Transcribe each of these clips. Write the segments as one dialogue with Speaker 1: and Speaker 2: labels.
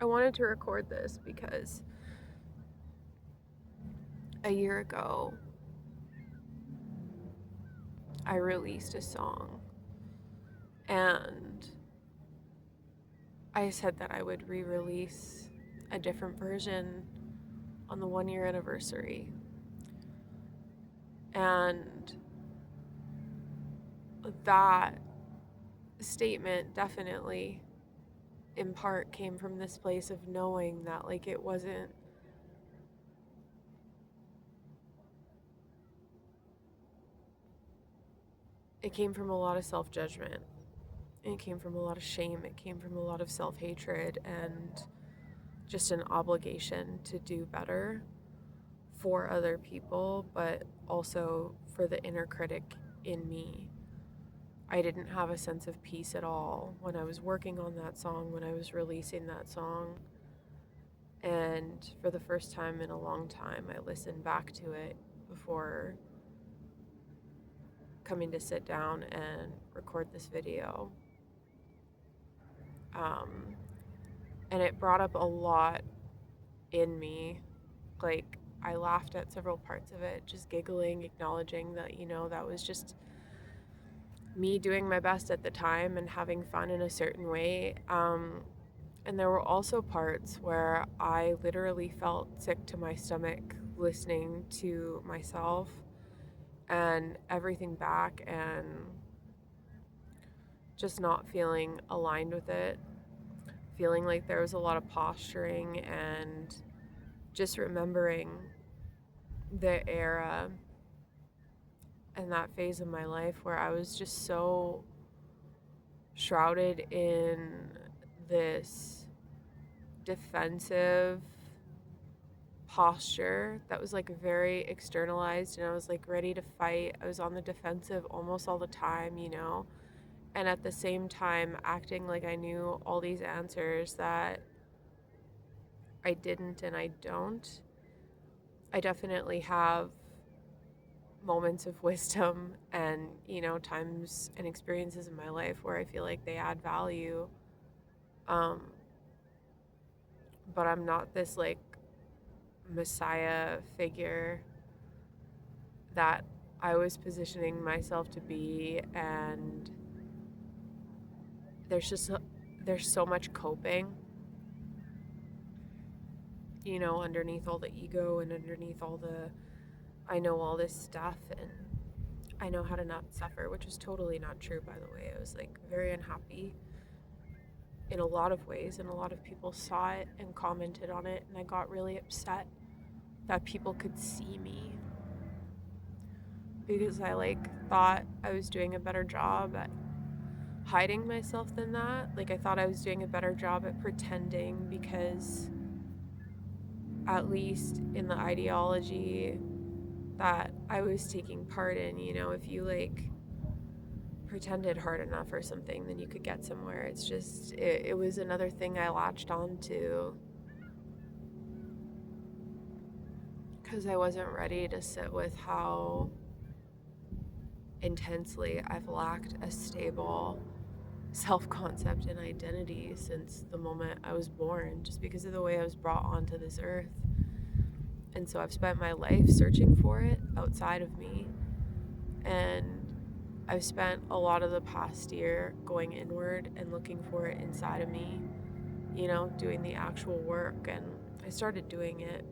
Speaker 1: I wanted to record this because a year ago I released a song, and I said that I would re-release a different version on the 1 year anniversary. And that statement definitely in part came from this place of knowing that like it came from a lot of self-judgment. It came from a lot of shame. It came from a lot of self-hatred and just an obligation to do better for other people, but also for the inner critic in me. I didn't have a sense of peace at all when I was working on that song, when I was releasing that song. And for the first time in a long time, I listened back to it before coming to sit down and record this video. And it brought up a lot in me. Like, I laughed at several parts of it, just giggling, acknowledging that, that was just me doing my best at the time and having fun in a certain way. And there were also parts where I literally felt sick to my stomach listening to myself and everything back and just not feeling aligned with it, feeling like there was a lot of posturing, and just remembering the era and that phase of my life where I was just so shrouded in this defensive posture that was like very externalized, and I was like ready to fight. I was on the defensive almost all the time, and at the same time acting like I knew all these answers that I didn't and I don't. I definitely have moments of wisdom and, times and experiences in my life where I feel like they add value. But I'm not this like messiah figure that I was positioning myself to be, and there's so much coping, underneath all the ego and underneath all the I know all this stuff and I know how to not suffer, which is totally not true, by the way. I was like very unhappy in a lot of ways, and a lot of people saw it and commented on it, and I got really upset that people could see me because I thought I was doing a better job at hiding myself than that. Like, I thought I was doing a better job at pretending because, at least in the ideology that I was taking part in, if you pretended hard enough or something, then you could get somewhere. It's just, it was another thing I latched onto because I wasn't ready to sit with how intensely I've lacked a stable self-concept and identity since the moment I was born, just because of the way I was brought onto this earth. And so I've spent my life searching for it outside of me, and I've spent a lot of the past year going inward and looking for it inside of me, doing the actual work. And I started doing it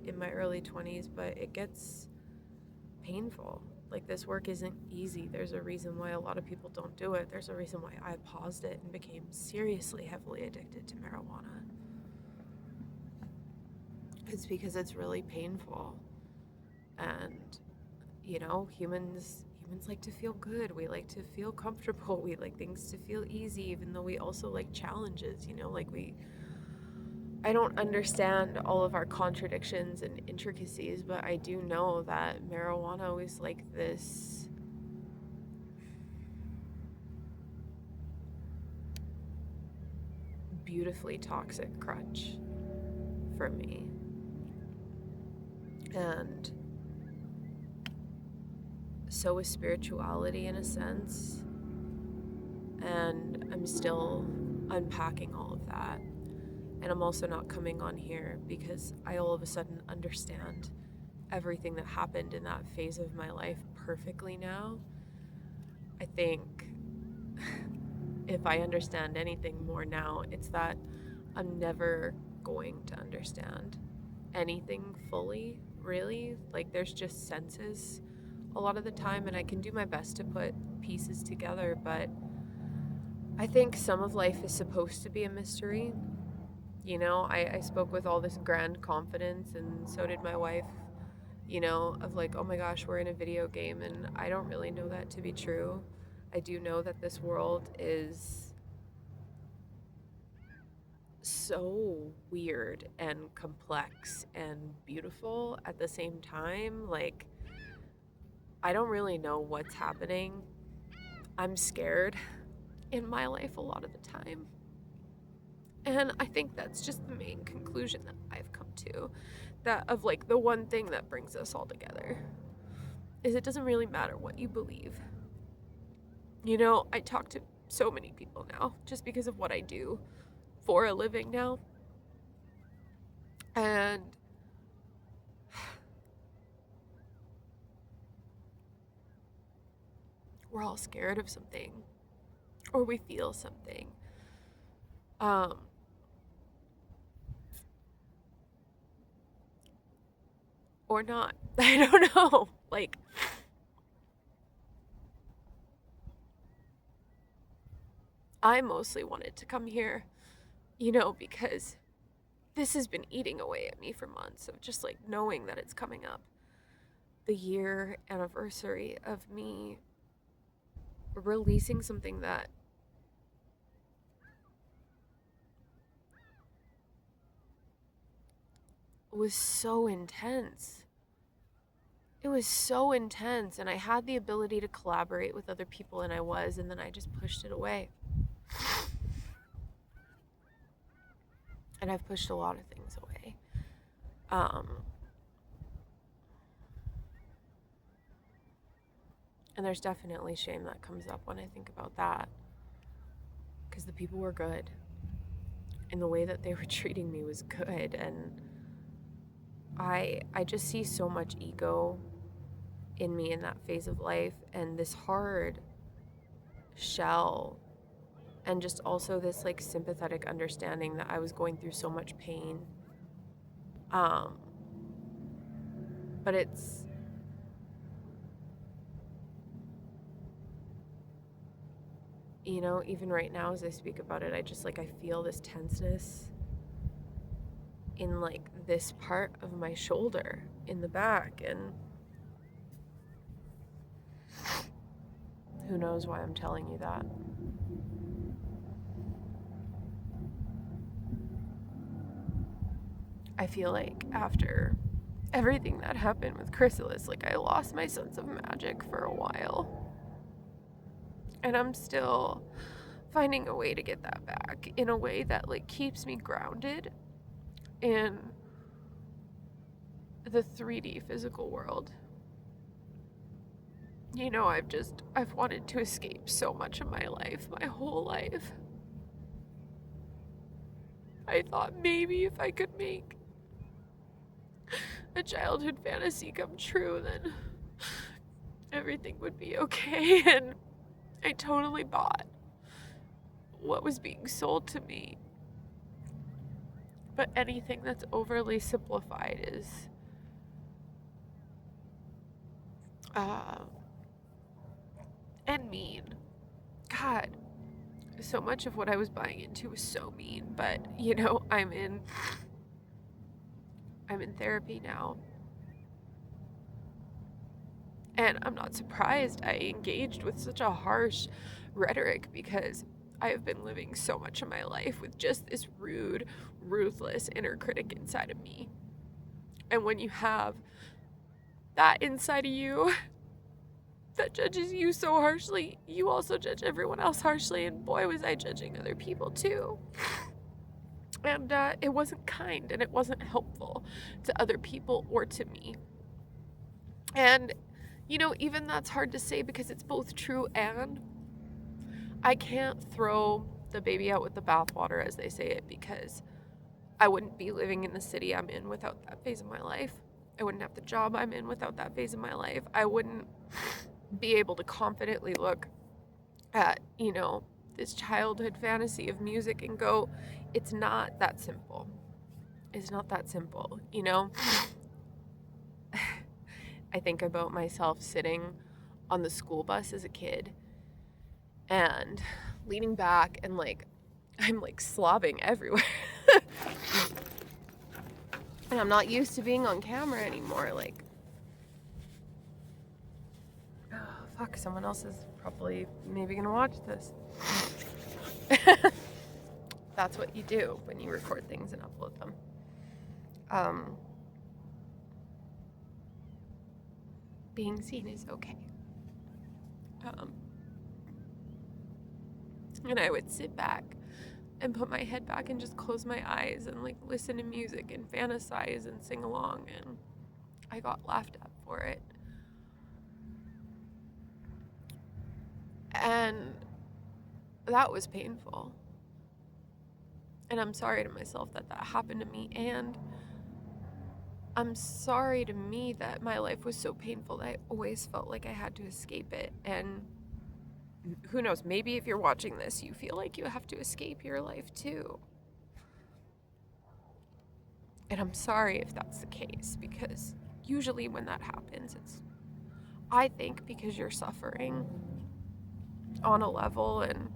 Speaker 1: in my early 20s, but it gets painful. Like, this work isn't easy. There's a reason why a lot of people don't do it. There's a reason why I paused it and became seriously heavily addicted to marijuana. It's because it's really painful. And, humans like to feel good. We like to feel comfortable. We like things to feel easy, even though we also like challenges, I don't understand all of our contradictions and intricacies, but I do know that marijuana was like this beautifully toxic crutch for me. And so is spirituality in a sense. And I'm still unpacking all of that. And I'm also not coming on here because I all of a sudden understand everything that happened in that phase of my life perfectly now. I think if I understand anything more now, it's that I'm never going to understand anything fully, really. Like, there's just senses a lot of the time, and I can do my best to put pieces together, but I think some of life is supposed to be a mystery. You know, I spoke with all this grand confidence, and so did my wife, you know, of like, oh my gosh, we're in a video game, and I don't really know that to be true. I do know that this world is so weird and complex and beautiful at the same time. Like, I don't really know what's happening. I'm scared in my life a lot of the time. And I think that's just the main conclusion that I've come to. That of like the one thing that brings us all together is it doesn't really matter what you believe. You know, I talk to so many people now just because of what I do for a living now. And we're all scared of something, or we feel something. Or not. I don't know. Like, I mostly wanted to come here, you know, because this has been eating away at me for months of just like knowing that it's coming up. The year anniversary of me releasing something that was so intense. It was so intense, and I had the ability to collaborate with other people, and and then I just pushed it away. And I've pushed a lot of things away. And there's definitely shame that comes up when I think about that. Because the people were good. And the way that they were treating me was good. And I just see so much ego in me in that phase of life, and this hard shell, and just also this like sympathetic understanding that I was going through so much pain. But it's you know, even right now as I speak about it, I feel this tenseness in like this part of my shoulder in the back, and who knows why I'm telling you that. I feel like after everything that happened with Chrysalis, like I lost my sense of magic for a while. And I'm still finding a way to get that back in a way that like keeps me grounded in the 3D physical world. You know, I've wanted to escape so much of my life, my whole life. I thought maybe if I could make a childhood fantasy come true, then everything would be okay. And I totally bought what was being sold to me. But anything that's overly simplified is and mean. God, so much of what I was buying into was so mean, but you know, I'm in therapy now. And I'm not surprised I engaged with such a harsh rhetoric, because I have been living so much of my life with just this rude, ruthless inner critic inside of me. And when you have that inside of you that judges you so harshly, you also judge everyone else harshly, and boy was I judging other people too. And it wasn't kind, and it wasn't helpful to other people or to me. And, you know, even that's hard to say because it's both true, and I can't throw the baby out with the bathwater, as they say it, because I wouldn't be living in the city I'm in without that phase of my life. I wouldn't have the job I'm in without that phase of my life. I wouldn't be able to confidently look at, this childhood fantasy of music and go, it's not that simple. It's not that simple, I think about myself sitting on the school bus as a kid and leaning back and I'm slobbing everywhere. And I'm not used to being on camera anymore. Oh, fuck, someone else is probably maybe gonna watch this. That's what you do when you record things and upload them. Being seen is okay. And I would sit back and put my head back and just close my eyes and listen to music and fantasize and sing along, and I got laughed at for it. And that was painful. And I'm sorry to myself that happened to me, and I'm sorry to me that my life was so painful that I always felt like I had to escape it. And who knows, maybe if you're watching this, you feel like you have to escape your life too. And I'm sorry if that's the case, because usually when that happens, it's, I think, because you're suffering on a level, and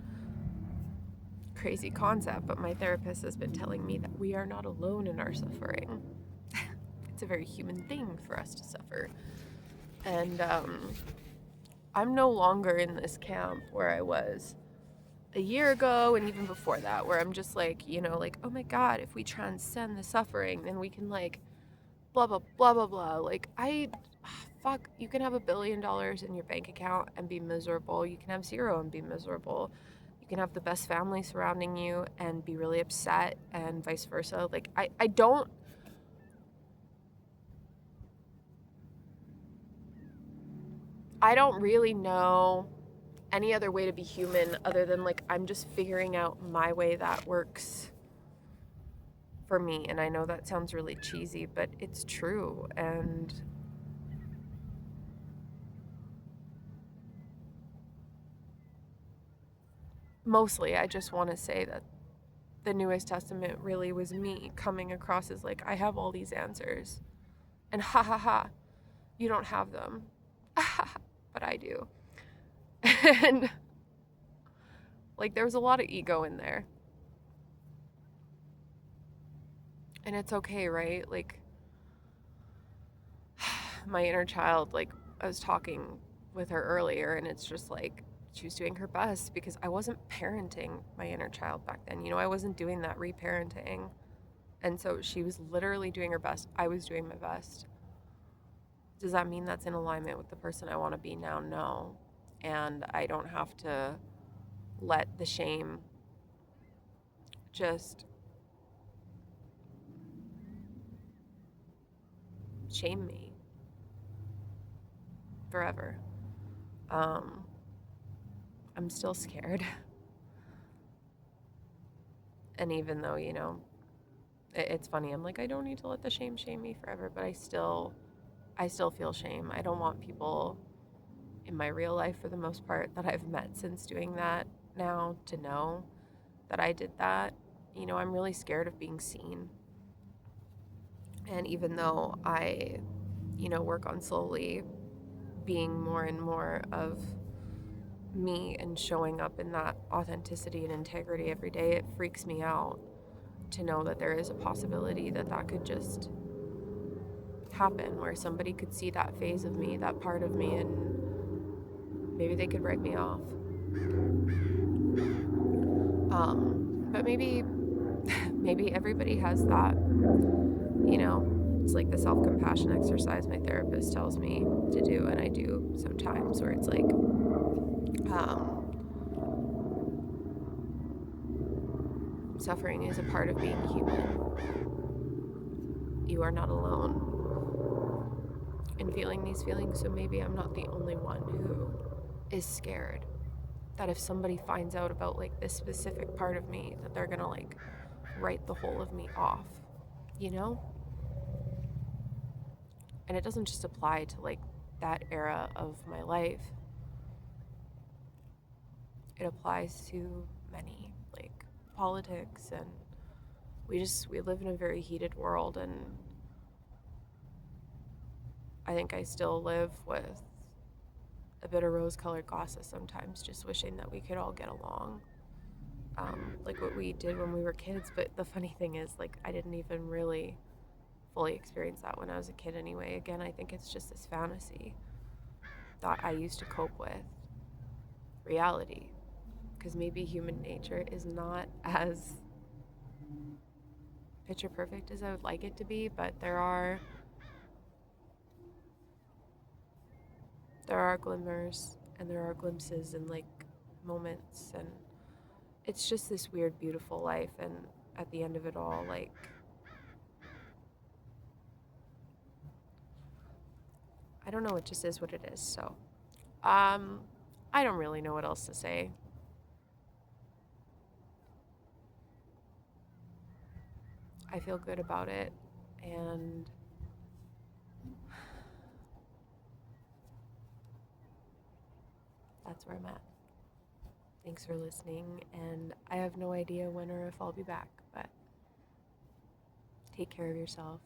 Speaker 1: crazy concept, but my therapist has been telling me that we are not alone in our suffering. It's a very human thing for us to suffer. And I'm no longer in this camp where I was a year ago and even before that, where I'm just oh my God, if we transcend the suffering, then we can blah, blah, blah, blah, blah. Fuck, you can have $1 billion in your bank account and be miserable. You can have 0 and be miserable. You can have the best family surrounding you and be really upset, and vice versa. I don't really know any other way to be human other than I'm just figuring out my way that works for me. And I know that sounds really cheesy, but it's true. And mostly I just want to say that the newest testament really was me coming across as I have all these answers, and ha ha ha, you don't have them. But I do. And there was a lot of ego in there. And it's okay, right? My inner child, I was talking with her earlier, and it's just she was doing her best, because I wasn't parenting my inner child back then. I wasn't doing that reparenting. And so she was literally doing her best. I was doing my best. Does that mean that's in alignment with the person I want to be now? No. And I don't have to let the shame just shame me forever. I'm still scared. And even though, it's funny, I'm I don't need to let the shame me forever, but I still feel shame. I don't want people in my real life, for the most part, that I've met since doing that now, to know that I did that. I'm really scared of being seen. And even though I, work on slowly being more and more of me and showing up in that authenticity and integrity every day, it freaks me out to know that there is a possibility that could just happen, where somebody could see that phase of me, that part of me, and maybe they could write me off. But maybe everybody has that, it's the self-compassion exercise my therapist tells me to do, and I do sometimes, where it's suffering is a part of being human. You are not alone in feeling these feelings, so maybe I'm not the only one who is scared that if somebody finds out about this specific part of me, that they're gonna write the whole of me off, you know? And it doesn't just apply to like that era of my life. It applies to many, like politics, and we live in a very heated world, and I think I still live with a bit of rose-colored glasses sometimes, just wishing that we could all get along, like what we did when we were kids. But the funny thing is, like, I didn't even really fully experience that when I was a kid anyway. Again, I think it's just this fantasy that I used to cope with reality, because maybe human nature is not as picture perfect as I would like it to be, but there are glimmers and there are glimpses and like moments, and it's just this weird beautiful life. And at the end of it all, like, I don't know, it just is what it is. So I don't really know what else to say. I feel good about it, and that's where I'm at. Thanks for listening, and I have no idea when or if I'll be back, but take care of yourself.